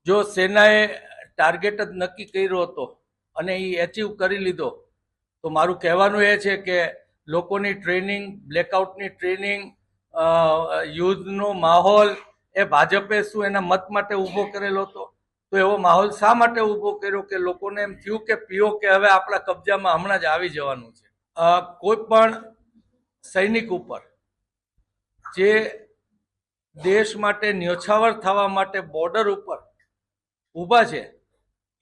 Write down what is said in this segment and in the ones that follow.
જો સેનાએ ટાર્ગેટ જ નક્કી કર્યો હતો અને એ એચીવ કરી લીધો તો મારું કહેવાનું એ છે કે લોકોની ટ્રેનિંગ, બ્લેકઆઉટની ટ્રેનિંગ, યુદ્ધનો માહોલ એ ભાજપે શું એના મત માટે ઊભો કરેલો હતો? તો એવો માહોલ શા માટે ઊભો કર્યો કે લોકોને એમ થયું કે પીઓ કે હવે આપણા કબજામાં હમણાં જ આવી જવાનું છે? કોઈ પણ સૈનિક ઉપર જે દેશ માટે ન્યોછાવર થવા માટે બોર્ડર ઉપર ઊભા છે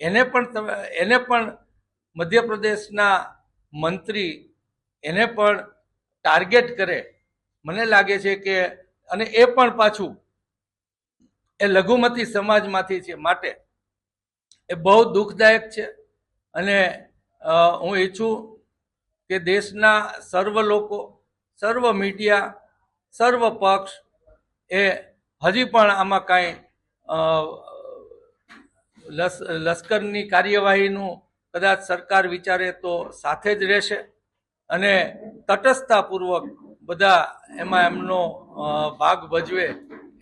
એને પણ મધ્યપ્રદેશના મંત્રી એને પણ ટાર્ગેટ કરે, મને લાગે છે કે, અને એ પણ પાછું એ લઘુમતી સમાજમાંથી છે, માટે એ બહુ દુઃખદાયક છે. અને હું ઈચ્છું કે દેશના સર્વ લોકો, સર્વ મીડિયા, સર્વ પક્ષ એ હજી પણ આમાં કાંઈ લશ્કરની કાર્યવાહીનું કદાચ સરકાર વિચારે તો સાથે જ રહેશે અને તટસ્થતાપૂર્વક બધા એમાં એમનો ભાગ ભજવે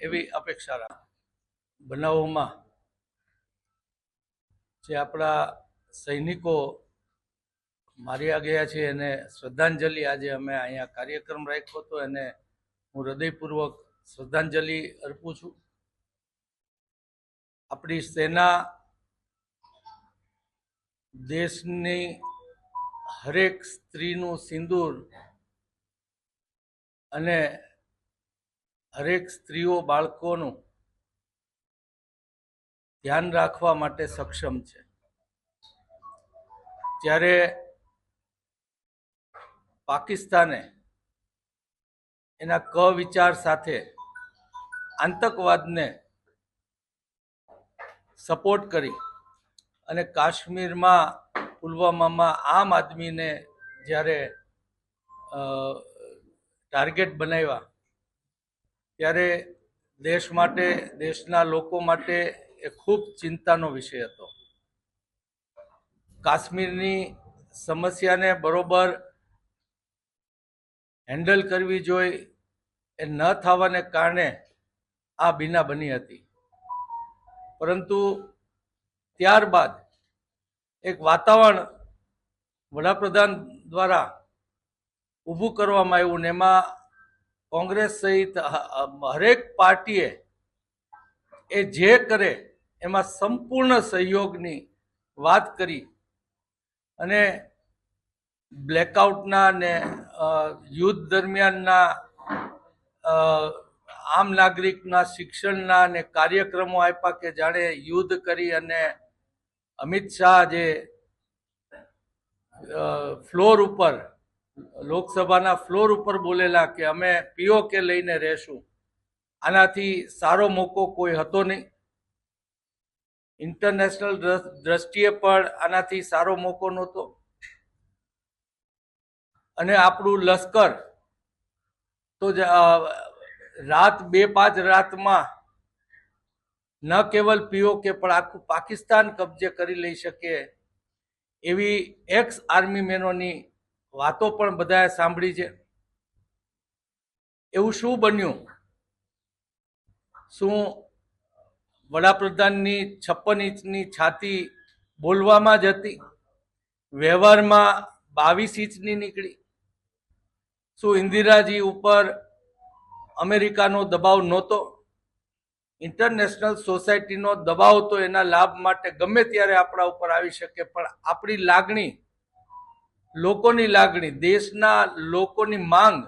એવી અપેક્ષા રાખે. બનાવોમાં જે આપણા સૈનિકો માર્યા ગયા છે એને શ્રદ્ધાંજલિ આજે અમે અહીંયા કાર્યક્રમ રાખ્યો હતો, એને હું હૃદયપૂર્વક શ્રદ્ધાંજલિ અર્પું છું. આપણી સેના દેશની હરેક સ્ત્રીનું સિંદૂર અને હરેક સ્ત્રીઓ બાળકોનું ધ્યાન રાખવા માટે સક્ષમ છે. જ્યારે પાકિસ્તાને એના વિચાર સાથે આતંકવાદને સપોર્ટ કરી અને કાશ્મીરમાં પુલવામામાં આમ આદમીને જ્યારે ટાર્ગેટ બનાવ્યા ત્યારે દેશ માટે, દેશના લોકો માટે એ ખૂબ ચિંતાનો વિષય હતો. કાશ્મીરની સમસ્યાને બરોબર હેન્ડલ કરવી જોઈએ એ ન થવાને કારણે આ બીના બની હતી. પરંતુ ત્યારબાદ એક વાતાવરણ વડાપ્રધાન દ્વારા ઊભું કરવામાં આવ્યું ને એમાં કોંગ્રેસ સહિત હરેક પાર્ટીએ એ જે કરે એમાં સંપૂર્ણ સહયોગની વાત કરી અને બ્લેકઆઉટના ને યુદ્ધ દરમિયાનના આમ નાગરિકના શિક્ષણના ને કાર્યક્રમો આપ્યા કે જાણે યુદ્ધ કરી. અને અમિત શાહ જે ફ્લોર ઉપર, લોકસભાના ફ્લોર ઉપર બોલેલા કે અમે પીઓકે લઈને રહેશું, આનાથી સારો મોકો કોઈ હતો નહીં. ઇન્ટરનેશનલ દ્રષ્ટિએ પણ આનાથી સારો મોકો નહોતો. અને આપણું લશ્કર તો રાત 2-5 રાતમાં ન કેવલ પીઓકે પણ આખું પાકિસ્તાન કબજે કરી લઈ શકે એવી એક્સ આર્મી મેનોની વાતો પણ બધાએ સાંભળી છે. એવું શું બન્યું? શું વડાપ્રધાનની 56 ઇંચની છાતી બોલવામાં જ હતી? વ્યવહારમાં 22 ઇંચની નીકળી? શું ઇન્દિરાજી ઉપર અમેરિકાનો દબાવ નહોતો? ઇન્ટરનેશનલ સોસાયટીનો દબાવ તો એના લાભ માટે ગમે ત્યારે આપણા ઉપર આવી શકે, પણ આપણી લાગણી, લોકોની લાગણી, દેશના લોકોની માંગ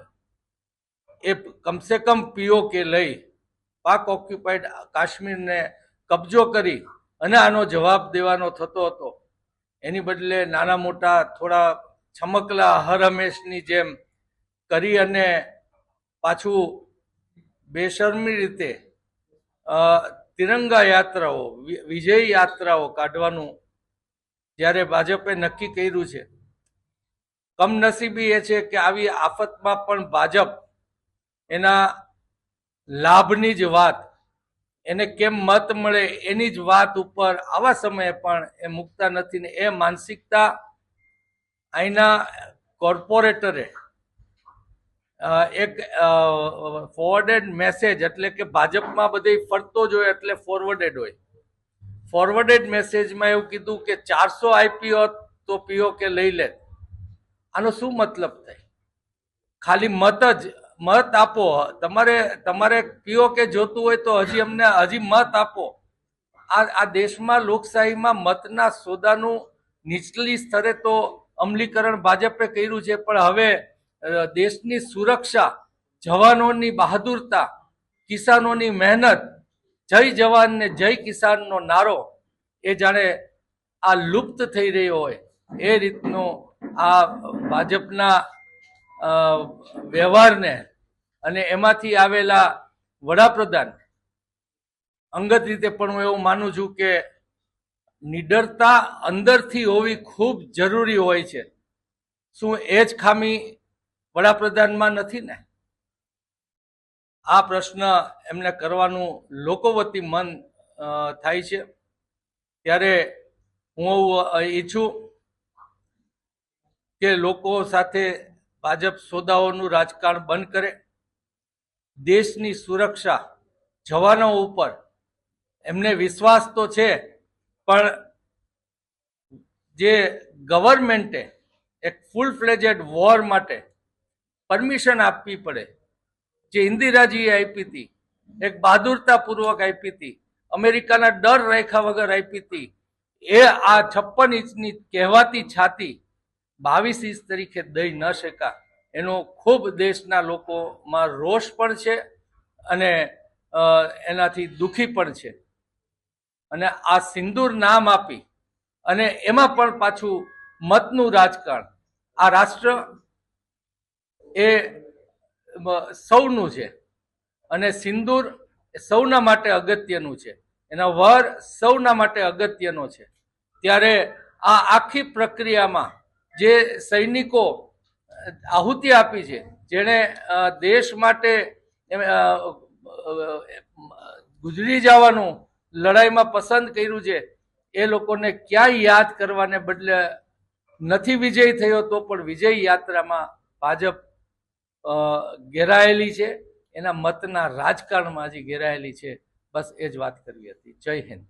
એ કમસે કમ પીઓકે લઈ પાક ઓક્યુપાઈડ કાશ્મીરને કબજો કરી અને આનો જવાબ દેવાનો થતો હતો. એની બદલે નાના મોટા થોડા છમકલા હર હંમેશની જેમ કરી અને પાછું બેશરમી રીતે તિરંગા યાત્રાઓ, વિજય યાત્રાઓ કાઢવાનું જ્યારે ભાજપે નક્કી કર્યું છે. કમનસીબી એ છે કે આવી આફતમાં પણ ભાજપ એના લાભની જ વાત, એને કેમ મત મળે એની જ વાત ઉપર આવા સમયે પણ એ મૂકતા નથી. ને એ માનસિકતા અહીંના કોર્પોરેટરે એક ફોરવર્ડેડ મેસેજ, એટલે કે ભાજપમાં બધી ફરતો જ હોય એટલે ફોરવર્ડેડ હોય, ફોરવર્ડેડ મેસેજમાં એવું કીધું કે 400 આઈપીઓ તો પીઓકે લઈ લે. આનો શું મતલબ થાય? ખાલી મત આપો. તમારે પીઓકે જોતું હોય તો હજી મત આપો. આ દેશમાં લોકશાહીમાં મતના સોદાનું નીચલી સ્તરે તો અમલીકરણ ભાજપે કર્યું છે, પણ હવે દેશની સુરક્ષા, જવાનોની બહાદુરતા, કિસાનોની મહેનત, જય જવાન ને જય કિસાનનો નારો એ જાણે આ લુપ્ત થઈ રહ્યો હોય એ રીતનો આ ભાજપના વ્યવહારને અને એમાંથી આવેલા વડાપ્રધાન, અંગત રીતે પણ હું એવું માનું છું કે નિડરતા અંદરથી હોવી ખૂબ જરૂરી હોય છે. શું એ જ ખામી વડાપ્રધાનમાં નથી ને? આ પ્રશ્ન એમને કરવાનું લોકો વતી મન થાય છે. ત્યારે હું ઈચ્છું કે લોકો સાથે ભાજપ સોદાઓનું રાજકારણ બંધ કરે. દેશની સુરક્ષા, જવાનો ઉપર એમને વિશ્વાસ તો છે, પણ જે ગવર્મેન્ટે એક ફૂલ ફ્લેજેડ વોર માટે પરમિશન આપવી પડે, જે ઇન્દિરાજીએ આપી હતી, એક બહાદુરતાપૂર્વક આપી હતી, અમેરિકાના ડર રાખ્યા વગર આપી હતી, એ આ 56 ઇંચની કહેવાતી છાતી 22 ઇંચ તરીકે દઈ ન શકા. એનો ખૂબ દેશના લોકોમાં રોષ પણ છે અને એનાથી દુઃખી પણ છે. અને આ સિંદૂર નામ આપી અને એમાં પણ પાછું મતનું રાજકારણ. આ રાષ્ટ્ર એ સૌનું છે અને સિંદૂર સૌના માટે અગત્યનું છે, એના વર સૌના માટે અગત્યનો છે. ત્યારે આ આખી પ્રક્રિયામાં જે સૈનિકો આહુતિ આપી છે, જેણે દેશ માટે ગુજરી જવાનું લડાઈમાં પસંદ કર્યું છે, એ લોકોને ક્યાંય યાદ કરવાને બદલે નથી વિજય થયો તો પણ વિજય યાત્રામાં ભાજપ ઘેરાયેલી છે, એના મતના રાજકારણમાં હજી ઘેરાયેલી છે. બસ એ જ વાત કરવી હતી. જય હિન્દ.